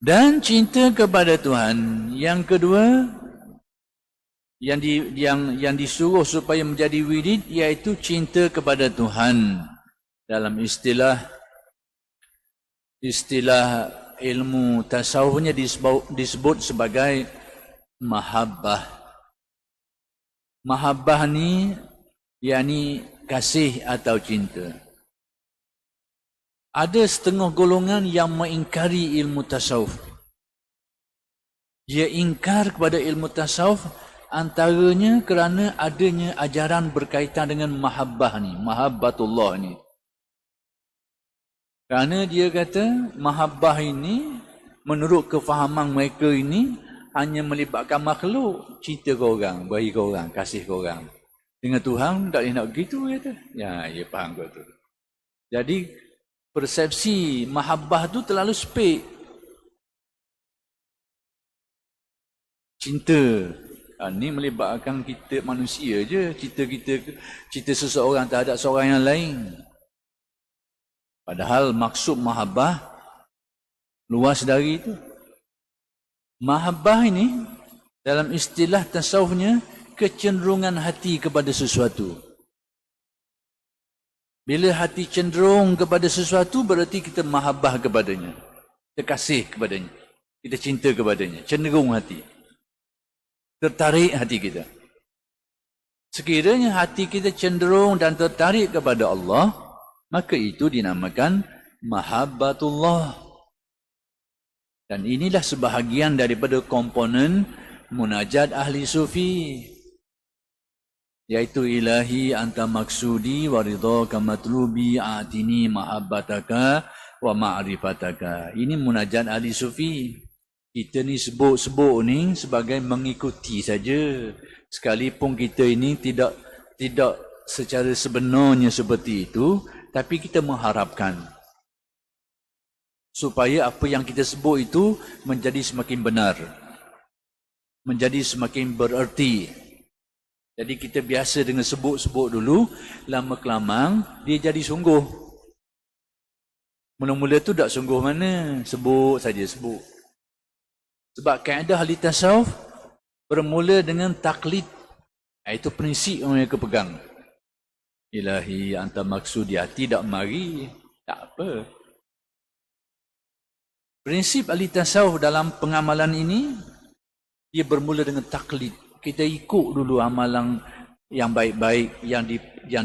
Dan cinta kepada Tuhan. Yang kedua, yang disuruh supaya menjadi wirid, iaitu cinta kepada Tuhan. Dalam istilah ilmu tasawufnya disebut sebagai mahabbah. Mahabbah ni yakni kasih atau cinta. Ada setengah golongan yang mengingkari ilmu tasawuf. Dia ingkar kepada ilmu tasawuf antaranya kerana adanya ajaran berkaitan dengan mahabbah ni, mahabbatullah ni. Kerana dia kata mahabbah ini menurut kefahaman mereka ini hanya melibatkan makhluk, cinta ke orang, bagi ke orang, kasih ke orang. Dengan Tuhan tak boleh nak begitu, kata. Ya, dia faham kau tu. Jadi persepsi mahabbah tu terlalu sepik. Cinta ni melibatkan kita manusia je, cinta seseorang terhadap seorang yang lain. Padahal maksud mahabbah luas dari itu. Mahabbah ini dalam istilah tasawufnya kecenderungan hati kepada sesuatu. Bila hati cenderung kepada sesuatu, berarti kita mahabbah kepadanya. Kita kasih kepadanya. Kita cinta kepadanya. Cenderung hati. Tertarik hati kita. Sekiranya hati kita cenderung dan tertarik kepada Allah, maka itu dinamakan mahabbatullah. Dan inilah sebahagian daripada komponen munajat ahli sufi, yaitu ilahi anta maksudi wa ridhaka matlubi atini mahabbataka wa ma'rifataka. Ini munajat ahli sufi. Kita ni sebut-sebut ni sebagai mengikuti saja. Sekalipun kita ini tidak secara sebenarnya seperti itu, tapi kita mengharapkan supaya apa yang kita sebut itu menjadi semakin benar, menjadi semakin bererti. Jadi kita biasa dengan sebut-sebut dulu, lama-kelamaan dia jadi sungguh. Mula-mula tu tak sungguh mana, sebut saja sebut. Sebab kaedah ahli tasawuf bermula dengan taklid. Itu prinsip yang mereka pegang. Ilahi anta maksudi, tidak mari, tak apa. Prinsip ahli tasawuf dalam pengamalan ini, dia bermula dengan taklid. Kita ikut dulu amalan yang baik-baik yang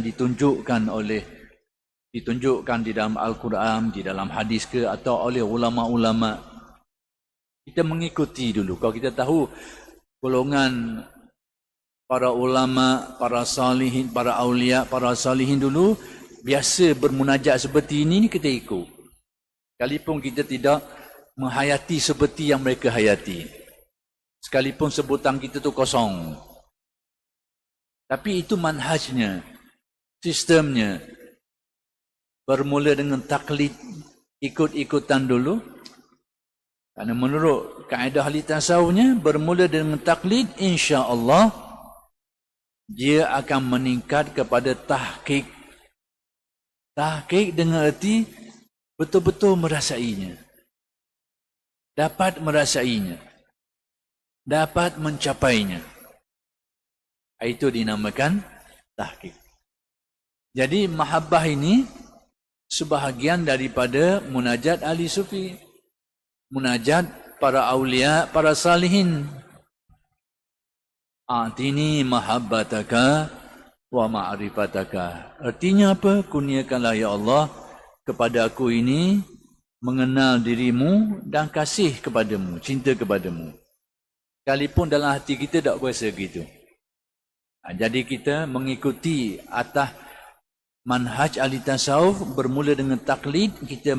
ditunjukkan di dalam Al-Quran, di dalam hadis ke, atau oleh ulama-ulama. Kita mengikuti dulu. Kalau kita tahu golongan para ulama, para salihin, para awliya, para salihin dulu biasa bermunajat seperti ini, kita ikut. Sekalipun kita tidak menghayati seperti yang mereka hayati. Sekalipun sebutan kita tu kosong. Tapi itu manhajnya, sistemnya. Bermula dengan taklid, ikut-ikutan dulu. Kerana menurut kaedah ahli tasawufnya, bermula dengan taklid, insya-Allah dia akan meningkat kepada tahqiq. Tahqiq dengan erti betul-betul merasainya. Dapat merasainya. Dapat mencapainya. Itu dinamakan tahqiq. Jadi mahabbah ini sebahagian daripada munajat ahli sufi. Munajat para awliya, para salihin. Atini mahabbataka wa ma'rifataka. Artinya apa? Kurniakanlah ya Allah kepada aku ini mengenal dirimu dan kasih kepadamu, cinta kepadamu. Sekalipun dalam hati kita tak kuasa gitu. Jadi kita mengikuti atas manhaj ahli tasawuf, bermula dengan taklid, kita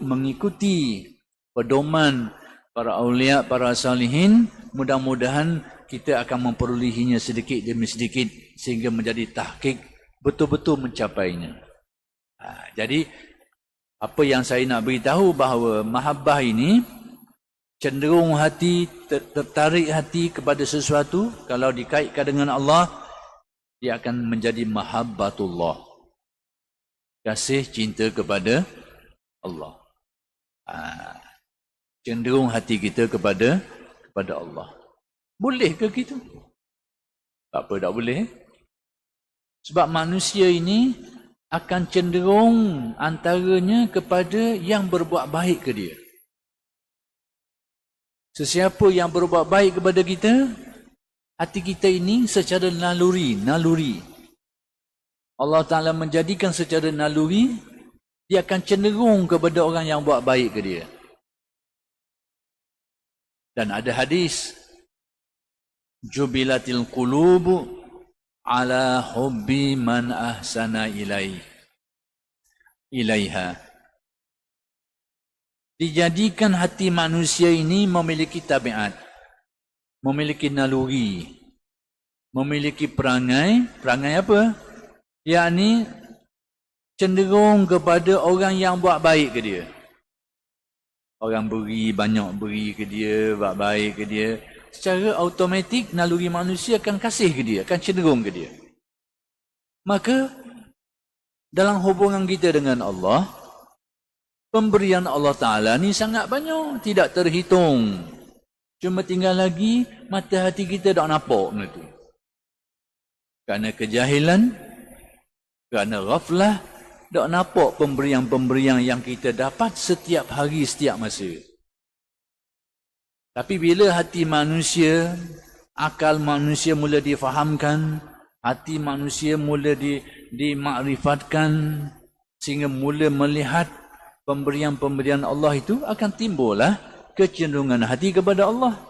mengikuti pedoman para awliya, para salihin. Mudah-mudahan kita akan memperolehinya sedikit demi sedikit sehingga menjadi tahqiq, betul-betul mencapainya. Jadi apa yang saya nak beritahu bahawa mahabbah ini cenderung hati, tertarik hati kepada sesuatu. Kalau dikaitkan dengan Allah, dia akan menjadi mahabbatullah, kasih cinta kepada Allah. cenderung hati kita kepada Allah. Boleh ke gitu? Tak apa, tak boleh. Sebab manusia ini akan cenderung antaranya kepada yang berbuat baik ke dia. Sesiapa yang berbuat baik kepada kita, hati kita ini secara naluri. Allah Ta'ala menjadikan secara naluri, dia akan cenderung kepada orang yang buat baik ke dia. Dan ada hadis, jubilatil qulubu ala hubbi man ahsana ilaiha. Dijadikan hati manusia ini memiliki tabiat, memiliki naluri, memiliki perangai apa? Yakni cenderung kepada orang yang buat baik ke dia. Orang banyak beri ke dia, buat baik ke dia, secara automatik naluri manusia akan kasih ke dia, akan cenderung ke dia. Maka dalam hubungan kita dengan Allah, pemberian Allah Ta'ala ni sangat banyak, tidak terhitung. Cuma tinggal lagi mata hati kita tak nampak benda tu. Kerana kejahilan, kerana ghaflah, tak nampak pemberian-pemberian yang kita dapat setiap hari, setiap masa. Tapi bila hati manusia, akal manusia mula difahamkan, hati manusia mula dimakrifatkan, sehingga mula melihat pemberian-pemberian Allah itu, akan timbullah kecenderungan hati kepada Allah.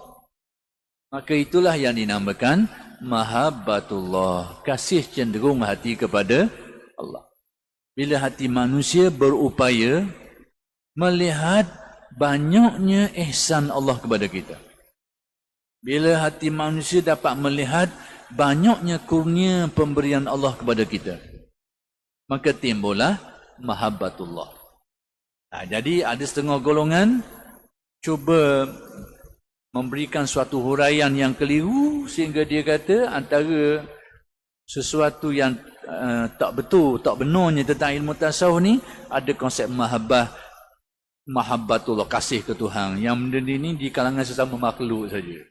Maka itulah yang dinamakan mahabbatullah, kasih cenderung hati kepada Allah. Bila hati manusia berupaya melihat banyaknya ihsan Allah kepada kita, bila hati manusia dapat melihat banyaknya kurnia pemberian Allah kepada kita, maka timbullah mahabbatullah. Jadi ada setengah golongan cuba memberikan suatu huraian yang keliru, sehingga dia kata antara sesuatu yang tak betul, tak benarnya tentang ilmu tasawuf ni, ada konsep mahabbatullah, kasih ke Tuhan. Yang benda ni di kalangan sesama makhluk saja.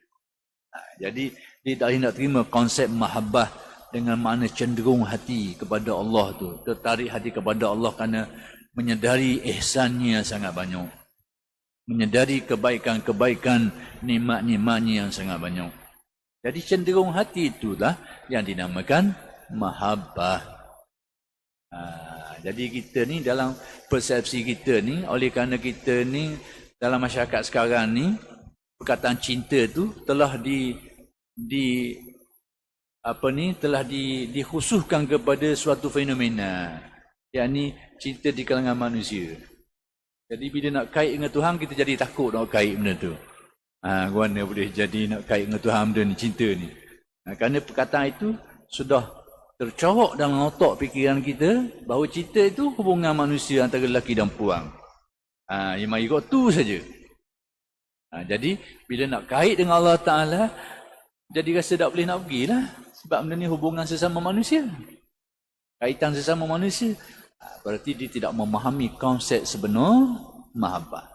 Jadi dia tak nak terima konsep mahabbah dengan makna cenderung hati kepada Allah tu, tertarik hati kepada Allah kerana menyedari ihsannya sangat banyak, menyedari kebaikan-kebaikan, nikmat-nikmatnya yang sangat banyak. Jadi cenderung hati itulah yang dinamakan mahabbah. Jadi kita ni dalam persepsi kita ni, oleh kerana kita ni dalam masyarakat sekarang ni, perkataan cinta tu telah dikhususkan kepada suatu fenomena, yakni cinta di kalangan manusia. Jadi bila nak kait dengan Tuhan, kita jadi takut nak kait benda tu. Mana boleh jadi nak kait dengan Tuhan benda ni, cinta ni. Kerana perkataan itu sudah tercorok dalam otak fikiran kita bahawa cinta itu hubungan manusia antara lelaki dan perempuan. Yang mari kau tu saja. Jadi bila nak kait dengan Allah Ta'ala, jadi rasa tak boleh nak pergilah. Sebab benda ni hubungan sesama manusia, kaitan sesama manusia. Berarti dia tidak memahami konsep sebenar mahabbah.